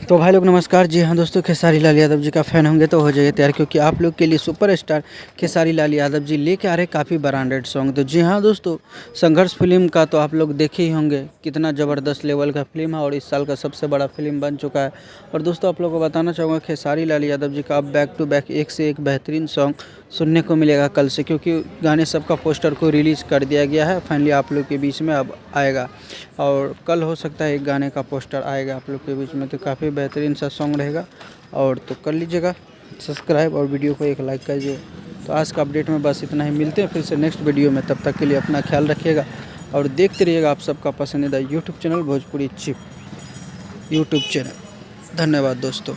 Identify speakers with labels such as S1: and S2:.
S1: तो भाई लोग नमस्कार। जी हाँ दोस्तों, खेसारी लाल यादव जी का फ़ैन होंगे तो हो जाइए तैयार, क्योंकि आप लोग के लिए सुपरस्टार खेसारी लाल यादव जी लेके आ रहे काफ़ी ब्रांडेड सॉन्ग। तो जी हाँ दोस्तों, संघर्ष फिल्म का तो आप लोग देखे ही होंगे, कितना ज़बरदस्त लेवल का फिल्म है और इस साल का सबसे बड़ा फिल्म बन चुका है। और दोस्तों आप लोग को बताना चाहूँगा, खेसारी लाल यादव जी का अब बैक टू बैक एक से एक बेहतरीन सॉन्ग सुनने को मिलेगा कल से, क्योंकि गाने सबका पोस्टर को रिलीज़ कर दिया गया है। फाइनली आप लोग के बीच में अब आएगा और कल हो सकता है एक गाने का पोस्टर आएगा आप लोग के बीच में, तो काफ़ी बेहतरीन सा सॉन्ग रहेगा। और तो कर लीजिएगा सब्सक्राइब और वीडियो को एक लाइक कीजिए। तो आज का अपडेट में बस इतना ही, मिलते हैं फिर से नेक्स्ट वीडियो में। तब तक के लिए अपना ख्याल रखिएगा और देखते रहिएगा आप सबका पसंदीदा YouTube channel Bhojpuri chip YouTube channel. धन्यवाद दोस्तों।